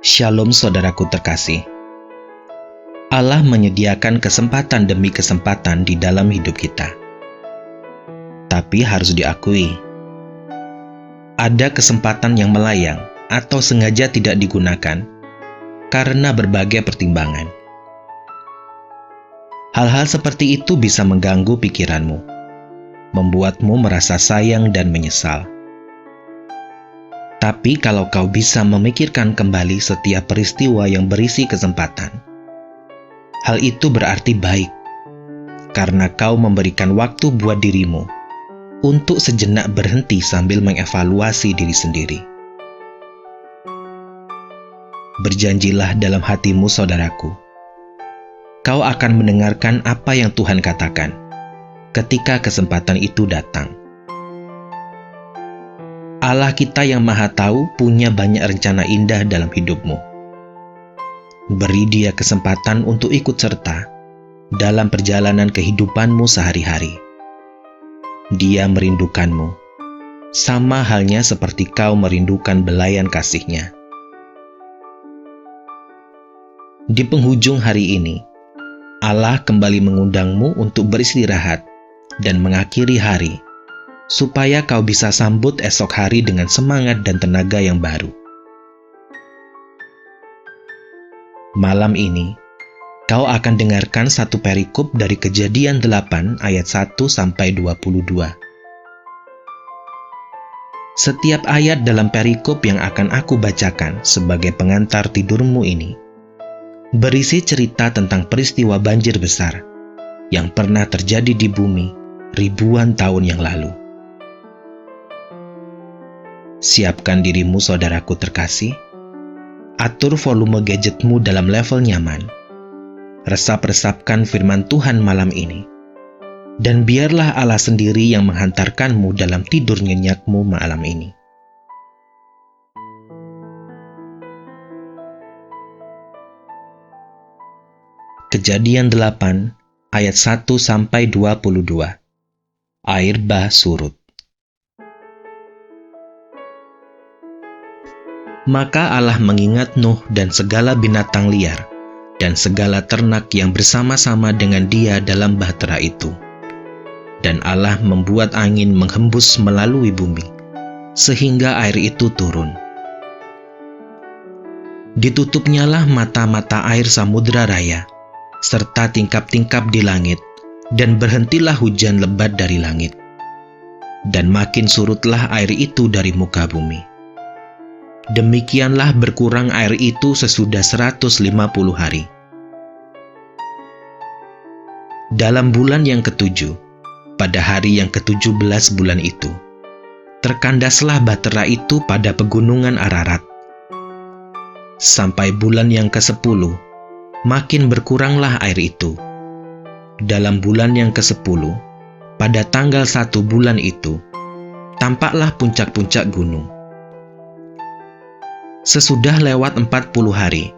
Shalom saudaraku terkasih. Allah menyediakan kesempatan demi kesempatan di dalam hidup kita. Tapi harus diakui, ada kesempatan yang melayang atau sengaja tidak digunakan karena berbagai pertimbangan. Hal-hal seperti itu bisa mengganggu pikiranmu, membuatmu merasa sayang dan menyesal. Tapi kalau kau bisa memikirkan kembali setiap peristiwa yang berisi kesempatan, hal itu berarti baik, karena kau memberikan waktu buat dirimu untuk sejenak berhenti sambil mengevaluasi diri sendiri. Berjanjilah dalam hatimu, saudaraku, kau akan mendengarkan apa yang Tuhan katakan ketika kesempatan itu datang. Allah kita yang Maha Tahu punya banyak rencana indah dalam hidupmu. Beri Dia kesempatan untuk ikut serta dalam perjalanan kehidupanmu sehari-hari. Dia merindukanmu, sama halnya seperti kau merindukan belayan kasih-Nya. Di penghujung hari ini, Allah kembali mengundangmu untuk beristirahat dan mengakhiri hari, supaya kau bisa sambut esok hari dengan semangat dan tenaga yang baru. Malam ini, kau akan dengarkan satu perikop dari Kejadian 8 ayat 1-22. Setiap ayat dalam perikop yang akan aku bacakan sebagai pengantar tidurmu ini berisi cerita tentang peristiwa banjir besar yang pernah terjadi di bumi ribuan tahun yang lalu. Siapkan dirimu, saudaraku terkasih. Atur volume gadgetmu dalam level nyaman. Resap-resapkan firman Tuhan malam ini. Dan biarlah Allah sendiri yang menghantarkanmu dalam tidur nyenyakmu malam ini. Kejadian 8 ayat 1-22. Air bah surut. Maka Allah mengingat Nuh dan segala binatang liar dan segala ternak yang bersama-sama dengan dia dalam bahtera itu. Dan Allah membuat angin menghembus melalui bumi, sehingga air itu turun. Ditutupnyalah mata-mata air samudra raya, serta tingkap-tingkap di langit, dan berhentilah hujan lebat dari langit. Dan makin surutlah air itu dari muka bumi. Demikianlah berkurang air itu sesudah 150 hari. Dalam bulan yang ketujuh, pada hari yang ke-17 bulan itu, terkandaslah bahtera itu pada pegunungan Ararat. Sampai bulan yang ke-10, makin berkuranglah air itu. Dalam bulan yang ke-10, pada tanggal 1 bulan itu, tampaklah puncak-puncak gunung. Sesudah lewat 40 hari,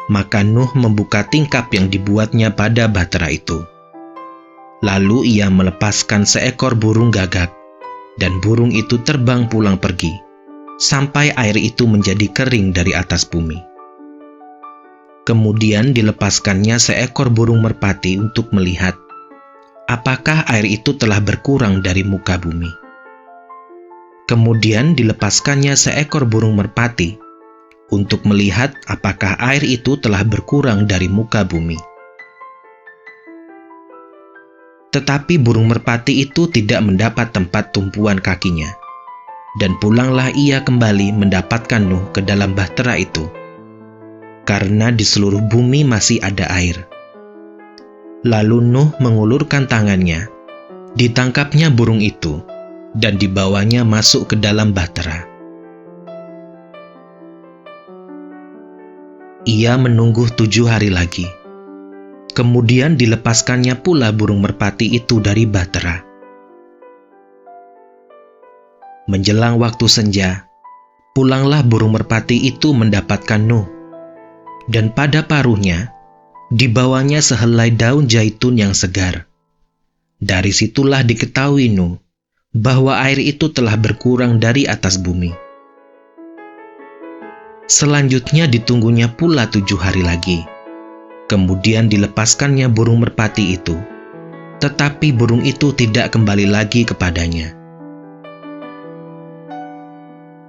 maka Nuh membuka tingkap yang dibuatnya pada bahtera itu. Lalu ia melepaskan seekor burung gagak, dan burung itu terbang pulang pergi, sampai air itu menjadi kering dari atas bumi. Kemudian dilepaskannya seekor burung merpati untuk melihat apakah air itu telah berkurang dari muka bumi. Kemudian dilepaskannya seekor burung merpati untuk melihat apakah air itu telah berkurang dari muka bumi. Tetapi burung merpati itu tidak mendapat tempat tumpuan kakinya, dan pulanglah ia kembali mendapatkan Nuh ke dalam bahtera itu, karena di seluruh bumi masih ada air. Lalu Nuh mengulurkan tangannya, ditangkapnya burung itu, dan dibawanya masuk ke dalam bahtera. Ia menunggu 7 hari lagi. Kemudian dilepaskannya pula burung merpati itu dari bahtera. Menjelang waktu senja, pulanglah burung merpati itu mendapatkan Nuh, dan pada paruhnya dibawanya sehelai daun zaitun yang segar. Dari situlah diketahui Nuh bahwa air itu telah berkurang dari atas bumi. Selanjutnya ditunggunya pula 7 hari lagi. Kemudian dilepaskannya burung merpati itu, tetapi burung itu tidak kembali lagi kepadanya.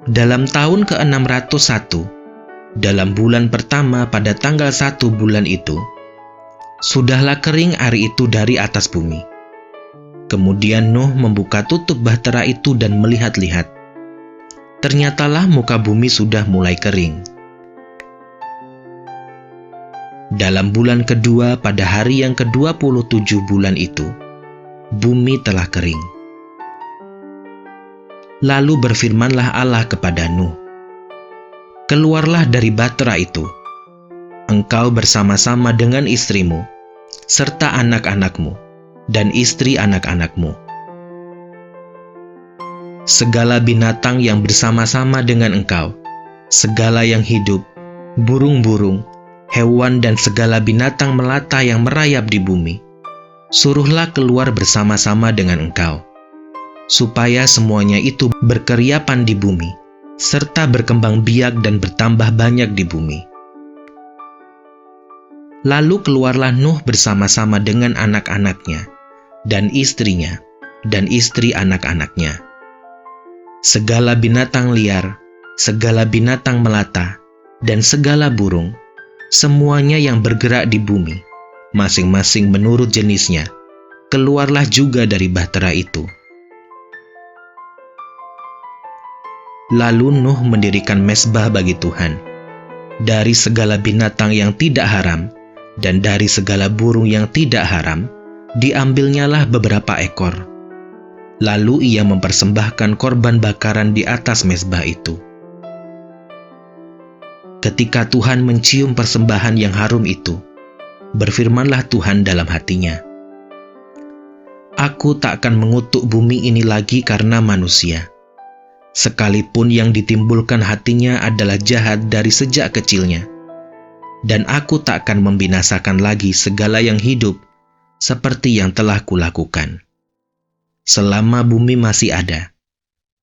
Dalam tahun ke-601, dalam bulan pertama pada tanggal 1 bulan itu, sudahlah kering air itu dari atas bumi. Kemudian Nuh membuka tutup bahtera itu dan melihat-lihat. Ternyatalah muka bumi sudah mulai kering. Dalam bulan kedua pada hari yang ke-27 bulan itu, bumi telah kering. Lalu berfirmanlah Allah kepada Nuh, "Keluarlah dari bahtera itu, engkau bersama-sama dengan istrimu, serta anak-anakmu, dan istri anak-anakmu. Segala binatang yang bersama-sama dengan engkau, segala yang hidup, burung-burung, hewan dan segala binatang melata yang merayap di bumi, suruhlah keluar bersama-sama dengan engkau, supaya semuanya itu berkeriapan di bumi, serta berkembang biak dan bertambah banyak di bumi." Lalu keluarlah Nuh bersama-sama dengan anak-anaknya, dan istrinya, dan istri anak-anaknya. Segala binatang liar, segala binatang melata, dan segala burung, semuanya yang bergerak di bumi, masing-masing menurut jenisnya, keluarlah juga dari bahtera itu. Lalu Nuh mendirikan mezbah bagi Tuhan. Dari segala binatang yang tidak haram, dan dari segala burung yang tidak haram, diambilnyalah beberapa ekor. Lalu ia mempersembahkan korban bakaran di atas mezbah itu. Ketika Tuhan mencium persembahan yang harum itu, berfirmanlah Tuhan dalam hatinya, "Aku tak akan mengutuk bumi ini lagi karena manusia, sekalipun yang ditimbulkan hatinya adalah jahat dari sejak kecilnya. Dan aku tak akan membinasakan lagi segala yang hidup seperti yang telah kulakukan. Selama bumi masih ada,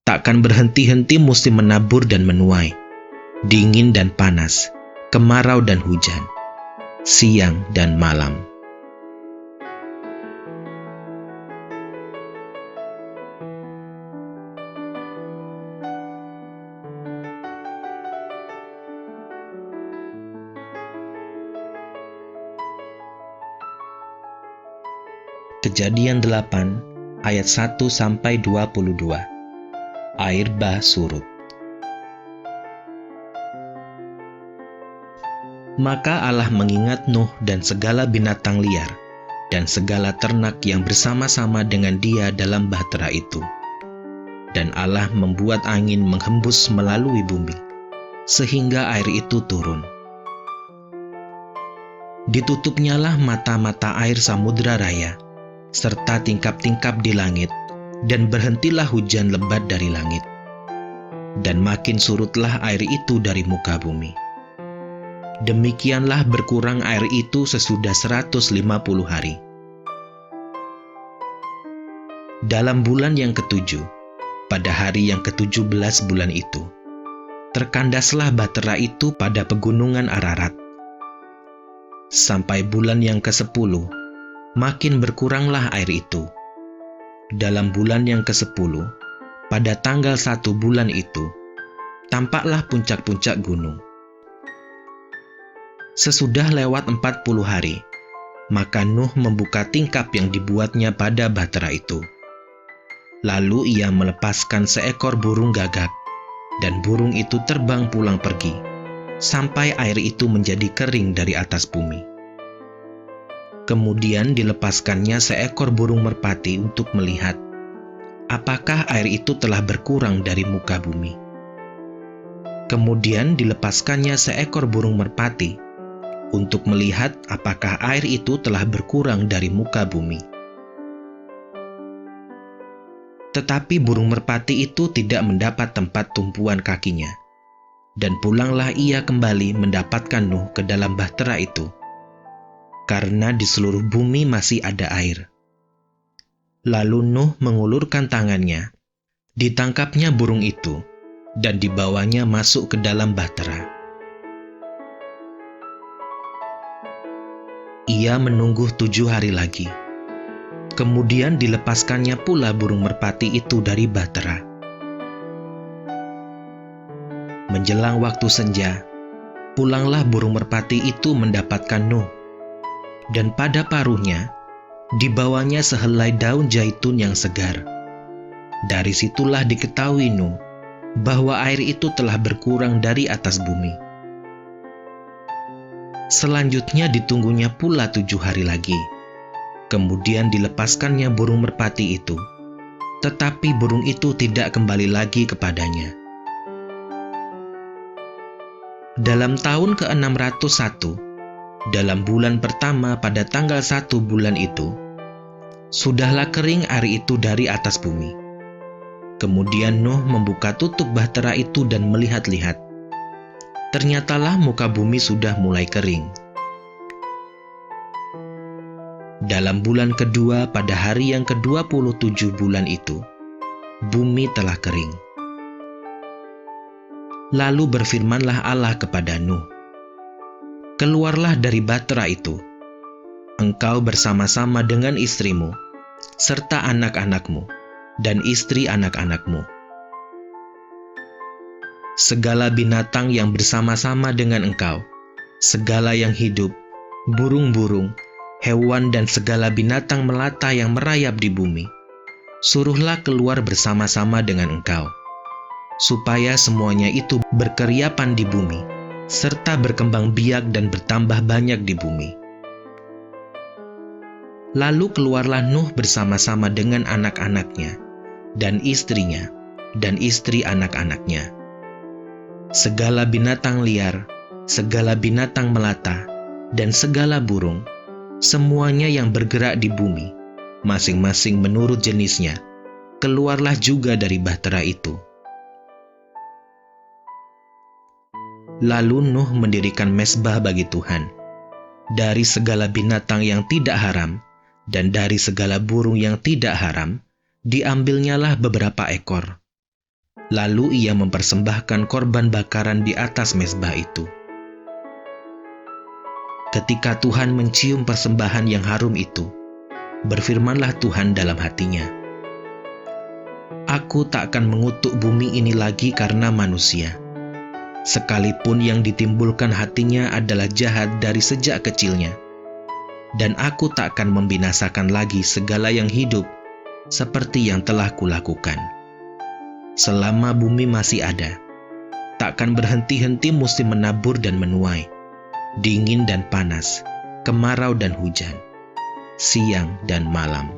takkan berhenti-henti musim menabur dan menuai, dingin dan panas, kemarau dan hujan, siang dan malam." Kejadian 8 ayat 1-22. Air bah surut. Maka Allah mengingat Nuh dan segala binatang liar dan segala ternak yang bersama-sama dengan dia dalam bahtera itu. Dan Allah membuat angin menghembus melalui bumi, sehingga air itu turun. Ditutupnyalah mata-mata air samudra raya, serta tingkap-tingkap di langit, dan berhentilah hujan lebat dari langit. Dan makin surutlah air itu dari muka bumi. Demikianlah berkurang air itu sesudah 150 hari. Dalam bulan yang ke-7, pada hari yang ke-17 bulan itu, terkandaslah bahtera itu pada pegunungan Ararat. Sampai bulan yang ke-10, makin berkuranglah air itu. Dalam bulan yang ke-10, pada tanggal 1 bulan itu, tampaklah puncak-puncak gunung. Sesudah lewat 40 hari, maka Nuh membuka tingkap yang dibuatnya pada bahtera itu. Lalu ia melepaskan seekor burung gagak, dan burung itu terbang pulang pergi, sampai air itu menjadi kering dari atas bumi. Kemudian dilepaskannya seekor burung merpati untuk melihat apakah air itu telah berkurang dari muka bumi. Kemudian dilepaskannya seekor burung merpati untuk melihat apakah air itu telah berkurang dari muka bumi. Tetapi burung merpati itu tidak mendapat tempat tumpuan kakinya, dan pulanglah ia kembali mendapatkan Nuh ke dalam bahtera itu, karena di seluruh bumi masih ada air. Lalu Nuh mengulurkan tangannya, ditangkapnya burung itu, dan dibawanya masuk ke dalam bahtera. Ia menunggu 7 hari lagi. Kemudian dilepaskannya pula burung merpati itu dari bahtera. Menjelang waktu senja, pulanglah burung merpati itu mendapatkan Nuh, dan pada paruhnya dibawanya sehelai daun zaitun yang segar. Dari situlah diketahui Nuh bahwa air itu telah berkurang dari atas bumi. Selanjutnya ditunggunya pula 7 hari lagi. Kemudian dilepaskannya burung merpati itu, tetapi burung itu tidak kembali lagi kepadanya. Dalam tahun ke-601, dalam bulan pertama pada tanggal 1 bulan itu, sudahlah kering air itu dari atas bumi. Kemudian Nuh membuka tutup bahtera itu dan melihat-lihat. Ternyatalah muka bumi sudah mulai kering. Dalam bulan kedua pada hari yang ke-27 bulan itu, bumi telah kering. Lalu berfirmanlah Allah kepada Nuh, "Keluarlah dari bahtera itu, engkau bersama-sama dengan istrimu, serta anak-anakmu, dan istri anak-anakmu. Segala binatang yang bersama-sama dengan engkau, segala yang hidup, burung-burung, hewan dan segala binatang melata yang merayap di bumi, suruhlah keluar bersama-sama dengan engkau, supaya semuanya itu berkeriapan di bumi, serta berkembang biak dan bertambah banyak di bumi." Lalu keluarlah Nuh bersama-sama dengan anak-anaknya, dan istrinya, dan istri anak-anaknya. Segala binatang liar, segala binatang melata, dan segala burung, semuanya yang bergerak di bumi, masing-masing menurut jenisnya, keluarlah juga dari bahtera itu. Lalu Nuh mendirikan mezbah bagi Tuhan. Dari segala binatang yang tidak haram, dan dari segala burung yang tidak haram, diambilnyalah beberapa ekor. Lalu ia mempersembahkan korban bakaran di atas mezbah itu. Ketika Tuhan mencium persembahan yang harum itu, berfirmanlah Tuhan dalam hatinya, "Aku tak akan mengutuk bumi ini lagi karena manusia, sekalipun yang ditimbulkan hatinya adalah jahat dari sejak kecilnya. Dan aku tak akan membinasakan lagi segala yang hidup seperti yang telah kulakukan. Selama bumi masih ada, takkan berhenti-henti musim menabur dan menuai, dingin dan panas, kemarau dan hujan, siang dan malam."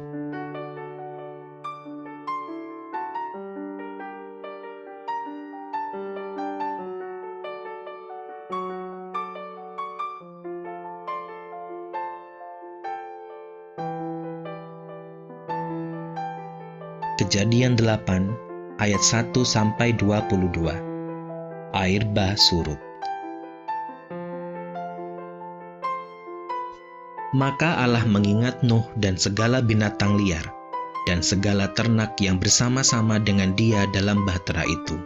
Kejadian 8 ayat 1-22. Air bah surut. Maka Allah mengingat Nuh dan segala binatang liar dan segala ternak yang bersama-sama dengan dia dalam bahtera itu.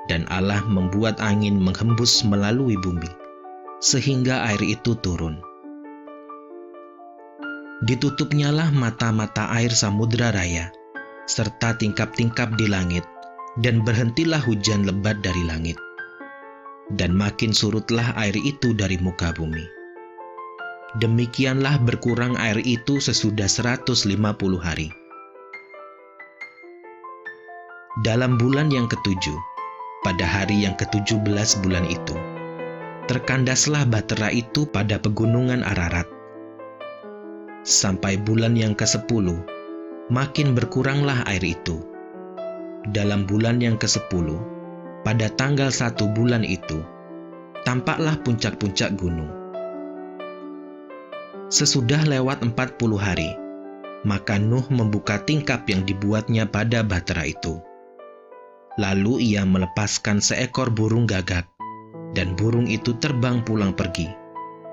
Dan Allah membuat angin menghembus melalui bumi, sehingga air itu turun. Ditutupnyalah mata-mata air samudra raya, serta tingkap-tingkap di langit, dan berhentilah hujan lebat dari langit. Dan makin surutlah air itu dari muka bumi. Demikianlah berkurang air itu sesudah 150 hari. Dalam bulan yang ketujuh, pada hari yang ke-17 bulan itu, terkandaslah bahtera itu pada pegunungan Ararat. Sampai bulan yang ke-10, makin berkuranglah air itu. Dalam bulan yang ke-10, pada tanggal 1 bulan itu, tampaklah puncak-puncak gunung. Sesudah lewat 40 hari, maka Nuh membuka tingkap yang dibuatnya pada bahtera itu. Lalu ia melepaskan seekor burung gagak, dan burung itu terbang pulang pergi,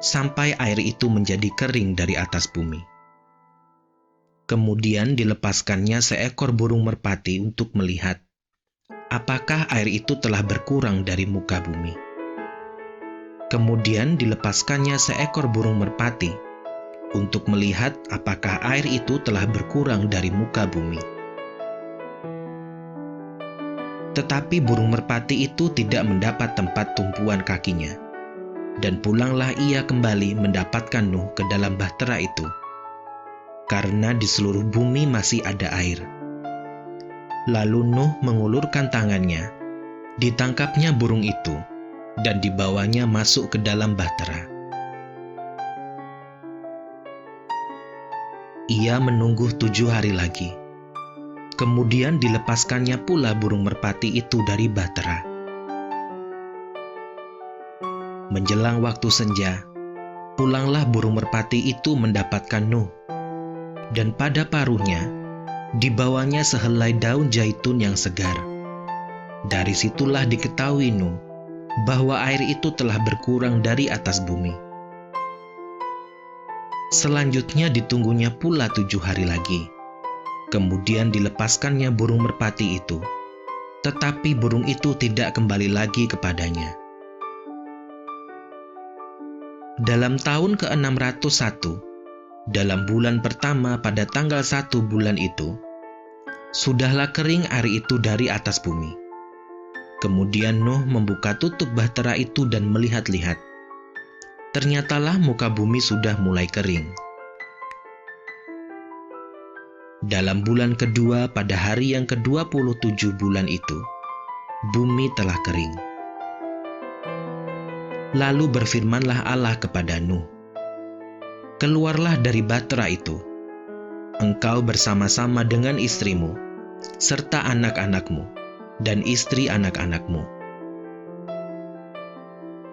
sampai air itu menjadi kering dari atas bumi. Kemudian dilepaskannya seekor burung merpati untuk melihat apakah air itu telah berkurang dari muka bumi. Kemudian dilepaskannya seekor burung merpati untuk melihat apakah air itu telah berkurang dari muka bumi. Tetapi burung merpati itu tidak mendapat tempat tumpuan kakinya, dan pulanglah ia kembali mendapatkan Nuh ke dalam bahtera itu, karena di seluruh bumi masih ada air. Lalu Nuh mengulurkan tangannya, ditangkapnya burung itu, dan dibawanya masuk ke dalam bahtera. Ia menunggu 7 hari lagi. Kemudian dilepaskannya pula burung merpati itu dari bahtera. Menjelang waktu senja, pulanglah burung merpati itu mendapatkan Nuh, dan pada paruhnya dibawanya sehelai daun zaitun yang segar. Dari situlah diketahui Nuh bahwa air itu telah berkurang dari atas bumi. Selanjutnya ditunggunya pula 7 hari lagi. Kemudian dilepaskannya burung merpati itu, tetapi burung itu tidak kembali lagi kepadanya. Dalam tahun ke-601, dalam bulan pertama pada tanggal 1 bulan itu, sudahlah kering air itu dari atas bumi. Kemudian Nuh membuka tutup bahtera itu dan melihat-lihat. Ternyatalah muka bumi sudah mulai kering. Dalam bulan kedua pada hari yang ke-27 bulan itu, bumi telah kering. Lalu berfirmanlah Allah kepada Nuh, "Keluarlah dari bahtera itu, engkau bersama-sama dengan istrimu, serta anak-anakmu, dan istri anak-anakmu.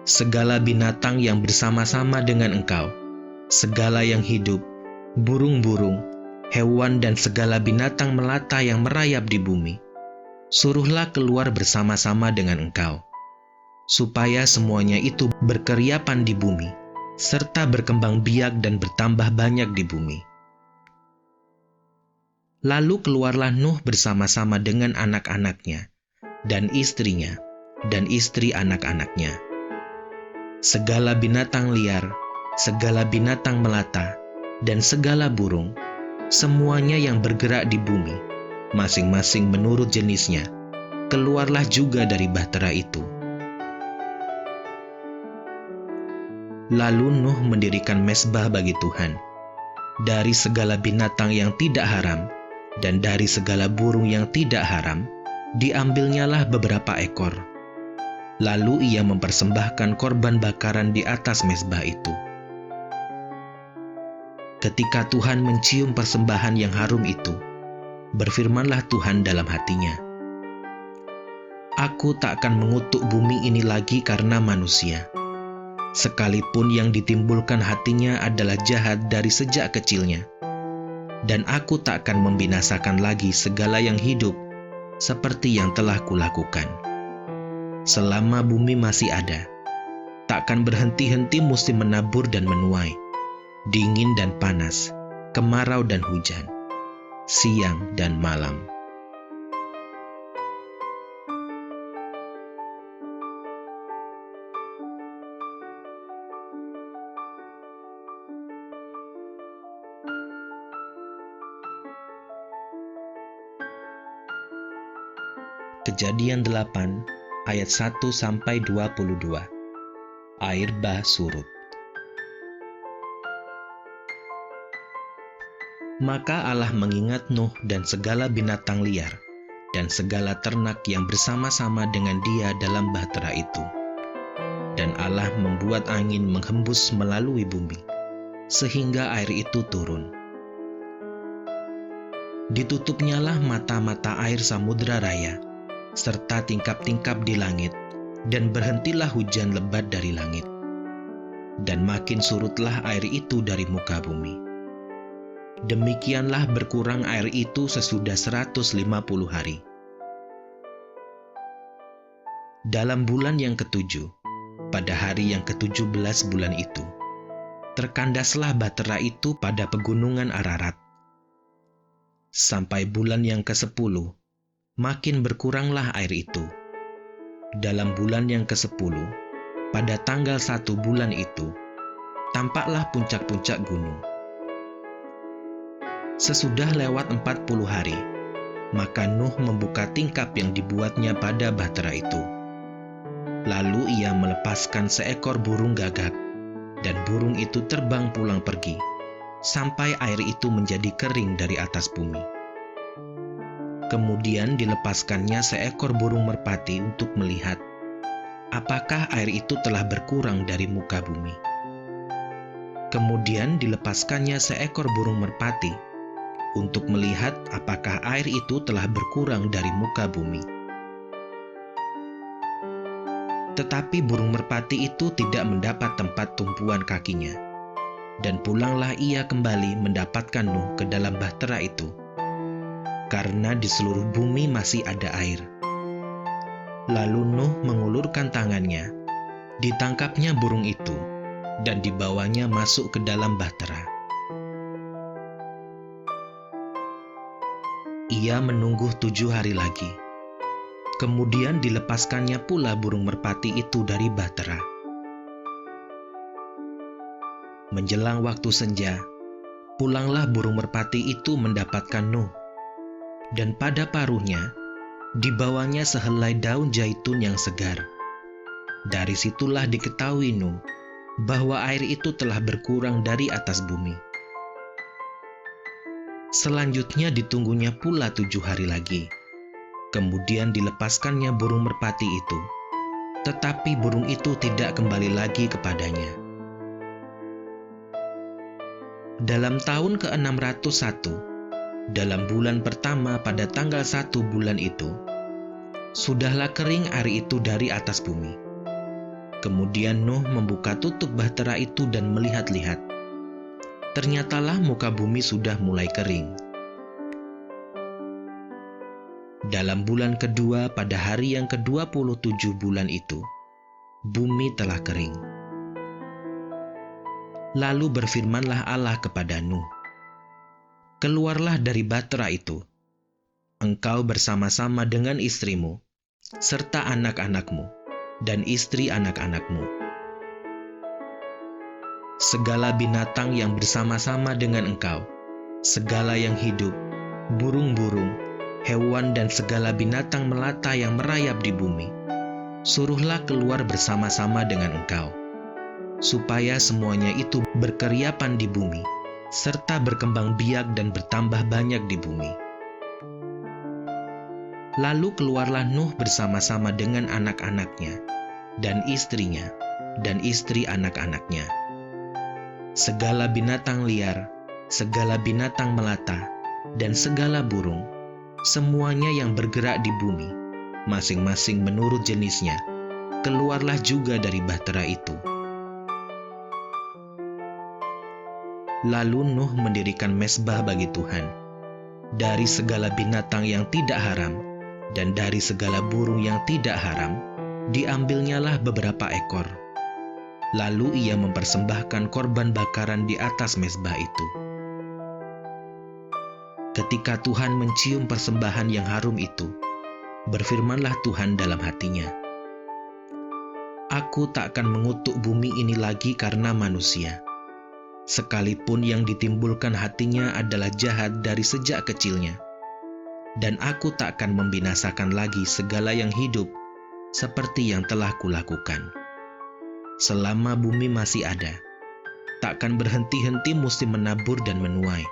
Segala binatang yang bersama-sama dengan engkau, segala yang hidup, burung-burung, hewan dan segala binatang melata yang merayap di bumi, suruhlah keluar bersama-sama dengan engkau, supaya semuanya itu berkeriapan di bumi, serta berkembang biak dan bertambah banyak di bumi." Lalu keluarlah Nuh bersama-sama dengan anak-anaknya, dan istrinya, dan istri anak-anaknya. Segala binatang liar, segala binatang melata, dan segala burung, semuanya yang bergerak di bumi, masing-masing menurut jenisnya, keluarlah juga dari bahtera itu. Lalu Nuh mendirikan mezbah bagi Tuhan. Dari segala binatang yang tidak haram, dan dari segala burung yang tidak haram, diambilnyalah beberapa ekor. Lalu ia mempersembahkan korban bakaran di atas mezbah itu. Ketika Tuhan mencium persembahan yang harum itu, berfirmanlah Tuhan dalam hatinya, "Aku tak akan mengutuk bumi ini lagi karena manusia, sekalipun yang ditimbulkan hatinya adalah jahat dari sejak kecilnya. Dan aku tak akan membinasakan lagi segala yang hidup seperti yang telah kulakukan. Selama bumi masih ada, tak akan berhenti-henti musim menabur dan menuai, dingin dan panas, kemarau dan hujan, siang dan malam." Kejadian 8 ayat 1-22. Air bah surut. Maka Allah mengingat Nuh dan segala binatang liar dan segala ternak yang bersama-sama dengan dia dalam bahtera itu. Dan Allah membuat angin menghembus melalui bumi, sehingga air itu turun. Ditutupnyalah mata-mata air samudra raya, serta tingkap-tingkap di langit, dan berhentilah hujan lebat dari langit. Dan makin surutlah air itu dari muka bumi. Demikianlah berkurang air itu sesudah 150 hari. Dalam bulan yang ke-7, pada hari yang ke-17 bulan itu, terkandaslah bahtera itu pada pegunungan Ararat. Sampai bulan yang ke-10, makin berkuranglah air itu. Dalam bulan yang ke-10, pada tanggal 1 bulan itu, tampaklah puncak-puncak gunung, Sesudah lewat 40 hari, maka Nuh membuka tingkap yang dibuatnya pada bahtera itu. Lalu ia melepaskan seekor burung gagak, dan burung itu terbang pulang pergi, sampai air itu menjadi kering dari atas bumi. Kemudian dilepaskannya seekor burung merpati untuk melihat apakah air itu telah berkurang dari muka bumi. Kemudian dilepaskannya seekor burung merpati untuk melihat apakah air itu telah berkurang dari muka bumi. Tetapi burung merpati itu tidak mendapat tempat tumpuan kakinya, dan pulanglah ia kembali mendapatkan Nuh ke dalam bahtera itu, karena di seluruh bumi masih ada air. Lalu Nuh mengulurkan tangannya, ditangkapnya burung itu, dan dibawanya masuk ke dalam bahtera. Ia menunggu 7 hari lagi. Kemudian dilepaskannya pula burung merpati itu dari bahtera. Menjelang waktu senja, pulanglah burung merpati itu mendapatkan Nuh, dan pada paruhnya dibawanya sehelai daun zaitun yang segar. Dari situlah diketahui Nuh bahwa air itu telah berkurang dari atas bumi. Selanjutnya ditunggunya pula 7 hari lagi. Kemudian dilepaskannya burung merpati itu, tetapi burung itu tidak kembali lagi kepadanya. Dalam tahun ke-601, dalam bulan pertama pada tanggal 1 bulan itu, sudahlah kering air itu dari atas bumi. Kemudian Nuh membuka tutup bahtera itu dan melihat-lihat. Ternyatalah muka bumi sudah mulai kering. Dalam bulan kedua pada hari yang ke-27 bulan itu, bumi telah kering. Lalu berfirmanlah Allah kepada Nuh, "Keluarlah dari bahtera itu, engkau bersama-sama dengan istrimu, serta anak-anakmu, dan istri anak-anakmu. Segala binatang yang bersama-sama dengan engkau, segala yang hidup, burung-burung, hewan dan segala binatang melata yang merayap di bumi, suruhlah keluar bersama-sama dengan engkau, supaya semuanya itu berkeriapan di bumi, serta berkembang biak dan bertambah banyak di bumi." Lalu keluarlah Nuh bersama-sama dengan anak-anaknya, dan istrinya, dan istri anak-anaknya. Segala binatang liar, segala binatang melata, dan segala burung, semuanya yang bergerak di bumi, masing-masing menurut jenisnya, keluarlah juga dari bahtera itu. Lalu Nuh mendirikan mezbah bagi Tuhan. Dari segala binatang yang tidak haram, dan dari segala burung yang tidak haram, diambilnyalah beberapa ekor. Lalu ia mempersembahkan korban bakaran di atas mezbah itu. Ketika Tuhan mencium persembahan yang harum itu, berfirmanlah Tuhan dalam hatinya, "Aku tak akan mengutuk bumi ini lagi karena manusia, sekalipun yang ditimbulkan hatinya adalah jahat dari sejak kecilnya. Dan aku tak akan membinasakan lagi segala yang hidup seperti yang telah kulakukan. Selama bumi masih ada, tak akan berhenti-henti musim menabur dan menuai,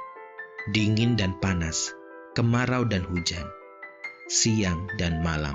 dingin dan panas, kemarau dan hujan, siang dan malam."